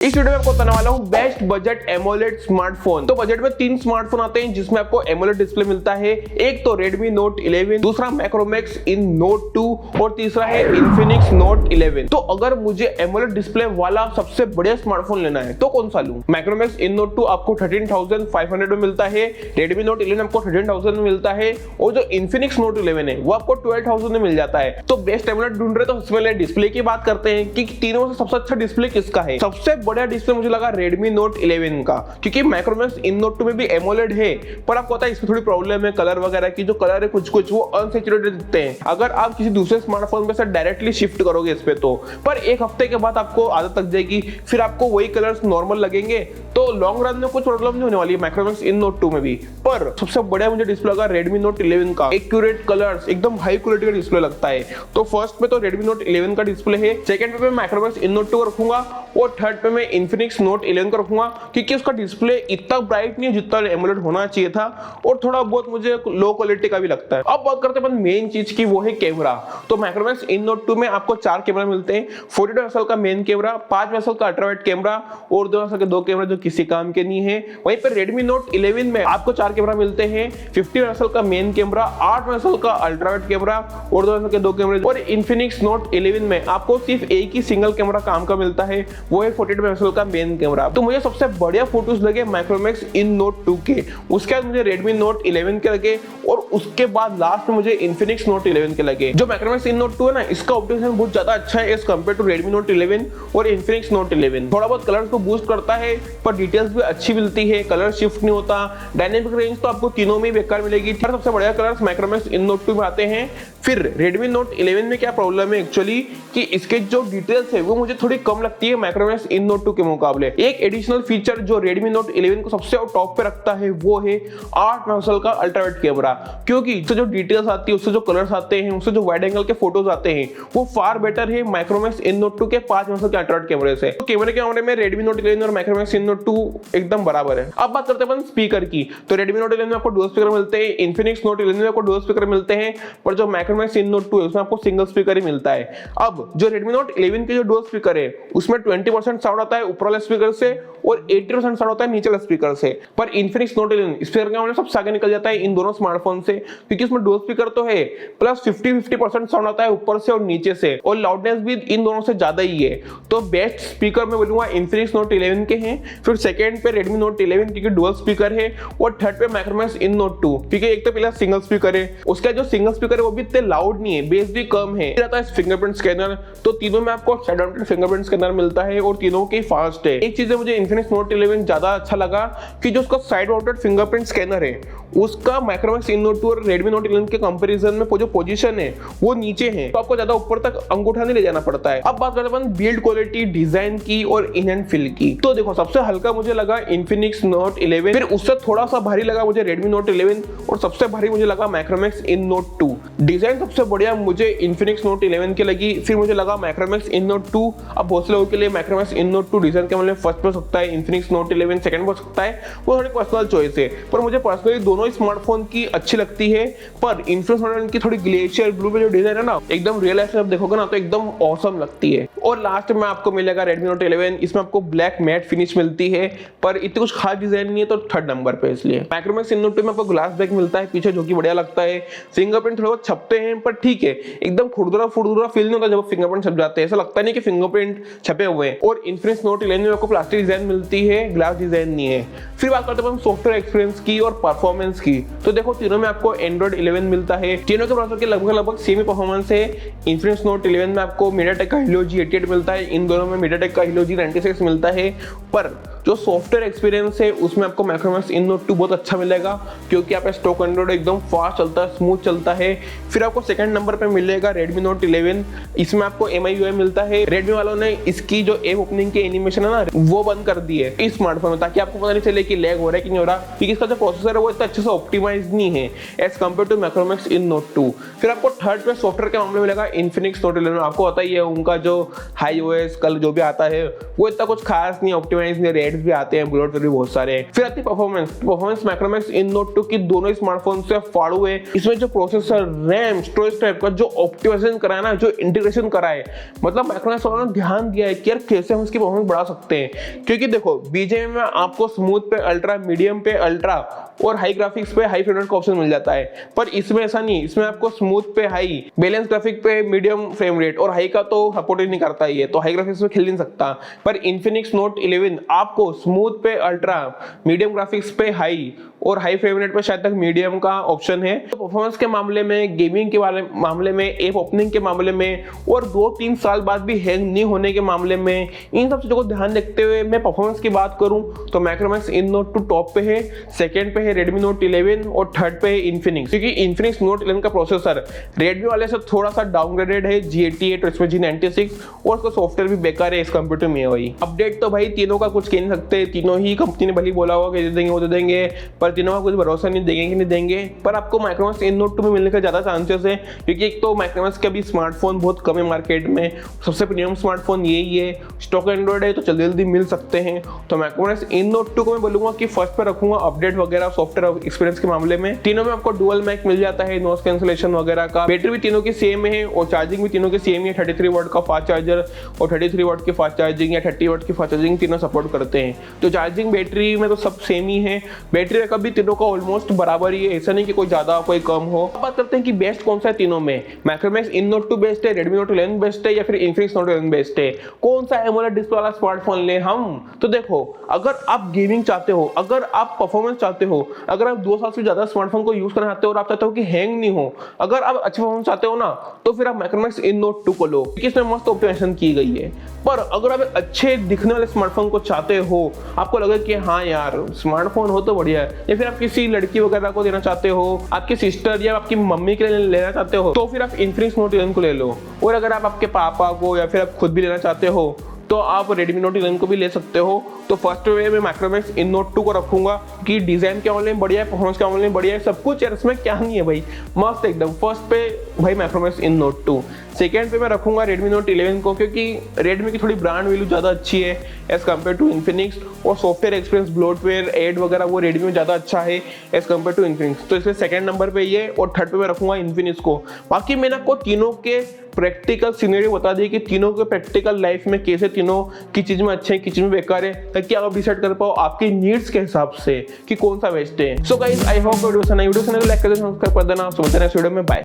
इस वीडियो में आपको बताने वाला हूँ बेस्ट बजट एमोलेड स्मार्टफोन। तो बजट में 3 स्मार्टफोन आते हैं जिसमें आपको एमोलेड डिस्प्ले मिलता है। एक तो Redmi Note 11, दूसरा Macromax in Note 2 और तीसरा है Infinix Note 11। तो अगर मुझे एमोलेड डिस्प्ले वाला सबसे बढ़िया स्मार्टफोन लेना है तो कौन सा लूं? Macromax in Note 2 आपको 13,500 में मिलता है, Redmi Note 11 आपको 13,000 में मिलता है और जो Infinix Note 11 है वो आपको 12,000 में मिल जाता है। तो बेस्ट एमोलेड ढूंढ रहे तो सबसे पहले डिस्प्ले की बात करते हैं कि तीनों से सबसे अच्छा डिस्प्ले किसका है। सबसे बढ़िया डिस्प्ले मुझे लगा Redmi Note 11 का, क्योंकि Macromax in Note 2 में भी AMOLED है पर आपको पता है इसमें थोड़ी प्रॉब्लम है कलर वगैरह की। जो कलर है कुछ वो अनसैचुरेटेड दिखते हैं। अगर आप किसी दूसरे स्मार्टफोन पे से डायरेक्टली शिफ्ट करोगे इस पे तो पर एक हफ्ते के बाद आपको आदत लग जाएगी, फिर आपको वही कलर्स नॉर्मल लगेंगे, तो लॉन्ग रन में कुछ प्रॉब्लम नहीं होने वाली है Macromax in Note 2 में भी। पर सबसे बढ़िया मुझे डिस्प्ले लगा Redmi Note 11 का। एक्यूरेट कलर्स, एकदम हाई क्वालिटी का डिस्प्ले लगता है। तो फर्स्ट पे तो Redmi Note 11 का डिस्प्ले है, सेकंड पे मैं Macromax in Note 2 रखूंगा और थर्ड पे मैं Infinix Note 11 का रखूंगा, क्योंकि उसका डिस्प्ले इतना ब्राइट नहीं है जितना एमोलेड होना चाहिए था और थोड़ा बहुत मुझे लो क्वालिटी का भी लगता है। अब बात करते हैं मेन चीज की, वो है कैमरा। तो Macromax in Note 2 में आपको 4 कैमरा मिलते हैं। 42 मेगापिक्सल का मेन कैमरा, 5 मेगापिक्सल का अल्ट्रावाइड कैमरा और 2 मेगापिक्सल के 2 कैमरा जो किसी काम के नहीं है। वहीं पर Redmi Note 11 में आपको 4 कैमरा मिलते हैं। 50 मेगापिक्सल का मेन कैमरा, 8 मेगापिक्सल का अल्ट्रावाइड कैमरा और 2 मेगापिक्सल के 2 कैमरे। और Infinix Note 11 में आपको सिर्फ एक ही सिंगल कैमरा काम का मिलता है, वो है 48 मेगापिक्सल का मेन कैमरा। तो मुझे सबसे बढ़िया फोटोज लगे Macromax in Note 2 के, उसके बाद मुझे Redmi Note 11 के लगे और उसके बाद लास्ट में मुझे Infinix Note 11 के लगे। जो Macromax in Note 2 है ना, इसका ऑप्टिमाइजेशन बहुत ज्यादा अच्छा है as compare to Redmi Note 11 और Infinix Note 11। थोड़ा बहुत कलर्स को बूस्ट करता है पर डिटेल्स भी अच्छी मिलती है, कलर शिफ्ट नहीं होता। डायनेमिक रेंज तो आपको तीनों में बेकार मिलेगी। सबसे बढ़िया कलर्स Macromax in Note 2 में आते हैं। फिर Redmi Note 11 में क्या प्रॉब्लम है एक्चुअली कि इसके जो डिटेल्स है वो मुझे थोड़ी कम लगती है Macromax in Note 2 के मुकाबले। एक एडिशनल फीचर जो Redmi Note 11 को सबसे टॉप पे रखता है वो है 8 मेगापिक्सल का अल्ट्रावाइड कैमरा, क्योंकि उससे जो डिटेल्स आती है, उससे जो कलर्स आते हैं, उससे जो वाइड एंगल के फोटोज आते हैं वो फार बेटर है Macromax in Note 2 के 5 मेगापिक्सल के अल्ट्रावाइड कैमरे से। तो कैमरे के मामले में Redmi Note 11 और Macromax in Note 2 एकदम बराबर है। अब बात करते हैं स्पीकर की। तो Redmi Note 11 में आपको डुअल स्पीकर मिलते हैं, Infinix Note 11 में आपको डुअल स्पीकर मिलते हैं, पर जो Macromax in Note 2 है उसमें आपको सिंगल स्पीकर ही मिलता है। अब जो Redmi Note 11 के जो डुअल स्पीकर है उसमें 20% साउंड आता है ऊपर वाले स्पीकर से और 80% साउंड आता है नीचे वाले स्पीकर से। पर Infinix Note 11 स्पीकर के मामले सबसे आगे निकल जाता है इन दोनों स्मार्टफोन से, क्योंकि उसमें डुअल स्पीकर तो है प्लस 50% साउंड आता है ऊपर से और नीचे से और लाउडनेस भी इन दोनों से ज्यादा ही है। तो बेस्ट स्पीकर मैं बोलूंगा Infinix Note 11 के हैं, फिर सेकंड पे Redmi Note 11 क्योंकि डुअल स्पीकर है और थर्ड पे Macromax in Note 2 क्योंकि एक तो पहला सिंगल स्पीकर है, उसका जो सिंगल स्पीकर है वो भी इतने लाउड नहीं है, बेस भी कम है। रहता है फिंगरप्रिंट स्कैनर, तो तीनों में आपको साइड फिंगरप्रिंट स्कैनर मिलता है और तीनों के फास्ट है। एक चीज मुझे Infinix Note 11 ज्यादा अच्छा लगा कि जो उसका साइड माउंटेड फिंगरप्रिंट स्कैनर है उसका Macromax in Note 2 और Redmi Note 11 के कंपैरिजन में जो पोजीशन है वो नीचे है, तो आपको ज्यादा ऊपर तक अंगूठा नहीं ले जाना पड़ता है। अब बात करते हैं बिल्ड क्वालिटी, डिजाइन की और इन एंड फील की। तो देखो सबसे हल्का मुझे लगा Infinix Note 11, फिर उससे थोड़ा सा भारी लगा मुझे Redmi Note 11 और सबसे भारी मुझे लगा Macromax in Note 2। डिजाइन सबसे बढ़िया मुझे Infinix Note 11 की लगी, फिर मुझे लगा Macromax in Note 2। अब बहुत से लोगों के लिए Macromax in Note 2 डिजाइन के मामले में फर्स्ट पे हो सकता है, Infinix Note 11 सेकंड पे हो सकता है, वो थोड़ी पर्सनल चॉइस है। पर मुझे पर्सनली दोनों ही स्मार्टफोन की अच्छी लगती है, पर Infinix Note 11 की थोड़ी ग्लेशियर ब्लू में जो डिजाइन है ना एकदम रियल लाइफ में आप देखोगे ना तो एकदम ऑसम लगती है। और लास्ट में आपको मिलेगा Redmi Note 11, इसमें आपको ब्लैक मैट फिनिश मिलती है पर इतनी कुछ खास डिजाइन नहीं है, तो थर्ड नंबर पे इसलिए। Macromax in Note 2 में आपको ग्लास बैक मिलता है पीछे जो कि बढ़िया लगता है। फिंगरप्रिंट थोड़े बहुत छपते हैं पर ठीक है, एकदम खुरदुरा फील नहीं होता जब फिंगरप्रिंट छप जाते हैं, ऐसा लगता नहीं कि फिंगरप्रिंट छपे हुए हैं। और Infinix Note 11 में आपको प्लास्टिक डिजाइन मिलती है, ग्लास डिजाइन नहीं है। फिर बात करते हैं सॉफ्टवेयर एक्सपीरियंस की और परफॉर्मेंस की। तो देखो तीनों में आपको Android 11 मिलता है, तीनों के प्रोसेसर के लगभग सेम परफॉर्मेंस है। Infinix Note 11 में आपको MediaTek का Helio G88 मिलता है, इन दोनों में MediaTek का Helio G96 मिलता है। पर जो सॉफ्टवेयर एक्सपीरियंस है उसमें आपको Macromax in Note 2 बहुत अच्छा मिलेगा, क्योंकि आप स्टॉक एंड्रॉइड एकदम फास्ट चलता है, स्मूथ चलता है। फिर आपको सेकंड नंबर पे मिलेगा Redmi Note 11, इसमें आपको MIUI मिलता है। Redmi वालों ने इसकी जो ऐप ओपनिंग की एनिमेशन है ना वो बंद कर दी है इस स्मार्टफोन में, ताकि आपको पता नहीं चले कि लैग हो रहा है कि नहीं हो रहा, क्योंकि इसका जो प्रोसेसर है वो इतना अच्छे से ऑप्टिमाइज नहीं है as compare to Micromax In Note 2। फिर आपको थर्ड पे सॉफ्टवेयर के मामले में लगा इन्फिनिक्स नोट 11। आपको पता ही है उनका जो हाई ओएस कल जो भी आता है वो इतना कुछ खास नहीं, ऑप्टिमाइज नहीं, रेड्स भी आते हैं, ब्लोटवेयर भी बहुत सारे हैं। फिर आती है परफॉर्मेंस मैक्रोमैक्स इन नोट 2 की दोनों स्मार्टफोन से फाड़ू है। इसमें जो प्रोसेसर, रैम, स्टोरेज टाइप का जो ऑप्टिमाइजेशन करा है ना, जो इंटीग्रेशन करा है, मतलब मैक्रोमैक्स वालों ने ध्यान दिया है कि यार कैसे हम इसकी परफॉर्मेंस बढ़ा सकते हैं। क्योंकि देखो बीजेएम में आपको स्मूथ पे अल्ट्रा, मीडियम पे अल्ट्रा और हाई ग्राफिक्स पे हाई फ्रेम रेट का ऑप्शन मिल जाता है, पर इसमें ऐसा नहीं। इसमें आपको स्मूथ पे हाई, बैलेंस ग्राफिक पे मीडियम फ्रेम रेट और हाई का तो सपोर्ट ही नहीं करता ही है, तो हाई ग्राफिक्स में खेल नहीं सकता। पर इन्फिनिक्स नोट 11 आपको स्मूथ पे अल्ट्रा, मीडियम ग्राफिक्स पे हाई और हाई फ्रेम रेट पे शायद तक मीडियम का ऑप्शन है। तो परफॉर्मेंस के मामले में, गेमिंग के मामले में, ऐप ओपनिंग के मामले में और 2-3 साल बाद भी हैंग नहीं होने के मामले में, इन सब चीजों को ध्यान रखते हुए मैं परफॉर्मेंस की बात करूं तो मैक्रोमैक्स इन नोट 2 टॉप पे है, सेकंड पे है रेडमी नोट 11 और थर्ड पे है इन्फिनिक्स। क्योंकि इन्फिनिक्स नोट 11 का प्रोसेसर रेडमी वाले से थोड़ा सा डाउनग्रेडेड है, G88 और इसमें G96, और उसका सॉफ्टवेयर भी बेकार है इस कंप्यूटर में। वही अपडेट तो भाई तीनों का कुछ कह नहीं सकते, तीनों ही कंपनी ने भले बोला होगा कि दे देंगे वो दे देंगे, पर तीनों का कुछ भरोसा नहीं, देंगे कि नहीं देंगे। पर आपको माइक्रोमैक्स इन नोट 2 में मिलने का ज्यादा चांसेस है, क्योंकि एक तो माइक्रोमैक्स के अभी स्मार्टफोन बहुत कम है मार्केट में, सबसे प्रीमियम स्मार्टफोन यही है, स्टॉक एंड्रॉइड है तो जल्दी जल्दी मिल सकते हैं। तो माइक्रोमैक्स इन नोट 2 को मैं बोलूंगा कि फर्स्ट पे रखूंगा अपडेट वगैरह सॉफ्टवेयर एक्सपीरियंस के मामले में। तीनों में आपको डुअल मैक मिल जाता है, नॉइस कैंसलेशन वगैरह का, बैटरी भी तीनों की सेम है और चार्जिंग भी तीनों की सेम है। 33 वाट का फास्ट चार्जर और 33 वाट की फास्ट चार्जिंग या 30 वाट की फास्ट चार्जिंग तीनों सपोर्ट करते हैं। तो चार्जिंग बैटरी में तो सब सेम ही है, बैटरी बैकअप भी तीनों का ऑलमोस्ट बराबर ही है, ऐसा नहीं कि कोई ज्यादा कोई कम हो। अब बात करते हैं कि बेस्ट कौन सा है तीनों में। मैक्रोमैक्स इन नोट 2 बेस्ट है, रेडमी नोट 11 बेस्ट है या फिर इन्फिनिक्स नोट 11 बेस्ट है? कौन सा एमोलेड डिस्प्ले वाला स्मार्टफोन ले हम? तो देखो, अगर आप गेमिंग चाहते हो, अगर आप परफॉर्मेंस चाहते हो, अगर आप 2 साल से ज्यादा स्मार्टफोन को यूज करना चाहते हो और आप चाहते हो कि हैंग नहीं हो, अगर आप अच्छे परफॉर्मेंस चाहते हो ना, तो फिर आप मैक्रोमैक्स इन नोट 2 को लो, क्योंकि इसमें मस्त ऑप्टिमाइजेशन की गई है। पर अगर आप अच्छे दिखने वाले स्मार्टफोन को चाहते हो, आपको लगे कि हाँ यार स्मार्टफोन हो तो बढ़िया है, या फिर आप किसी लड़की वगैरह को देना चाहते हो, आपकी सिस्टर या आपकी मम्मी के लिए लेना चाहते हो, तो फिर आप इन्फिनिक्स नोट 11 को ले लो। और अगर आप आपके पापा को या फिर आप खुद भी लेना चाहते हो तो आप रेडमी नोट 11 को भी ले सकते हो। तो फर्स्ट वे में मैक्रोमैक्स इन नोट 2 को रखूंगा कि डिजाइन के मामले में बढ़िया है, परफॉर्मेंस के मामले में बढ़िया है, सब कुछ है, इसमें क्या नहीं है भाई, मस्त एकदम। फर्स्ट पे भाई मैक्रोमैक्स इन नोट 2। सेकेंड पे मैं रखूंगा रेडमी नोट 11 को, क्योंकि रेडमी की थोड़ी ब्रांड वैल्यू ज़्यादा अच्छी है एज कम्पेयर टू इन्फिनिक्स, और सॉफ्टवेयर एक्सपीरियंस, ब्लोटवेयर, एड वगैरह वो रेडमी में ज़्यादा अच्छा है एज कम्पेयर टू इन्फिनिक्स। तो इसलिए सेकंड नंबर पे ये, और थर्ड पे मैं रखूंगा इन्फिनिक्स को। बाकी मैंने आपको तीनों के प्रैक्टिकल सिनेरियो बता दिए कि तीनों के प्रैक्टिकल लाइफ में कैसे तीनों की चीज में अच्छे हैं, किस चीज में बेकार है, ताकि आप डिसाइड कर पाओ आपकी नीड्स के हिसाब से कि कौन सा बेस्ट है। So guys, I hope video से लाइक कर देना, सब्सक्राइब कर देना। नेक्स्ट वीडियो में बाय।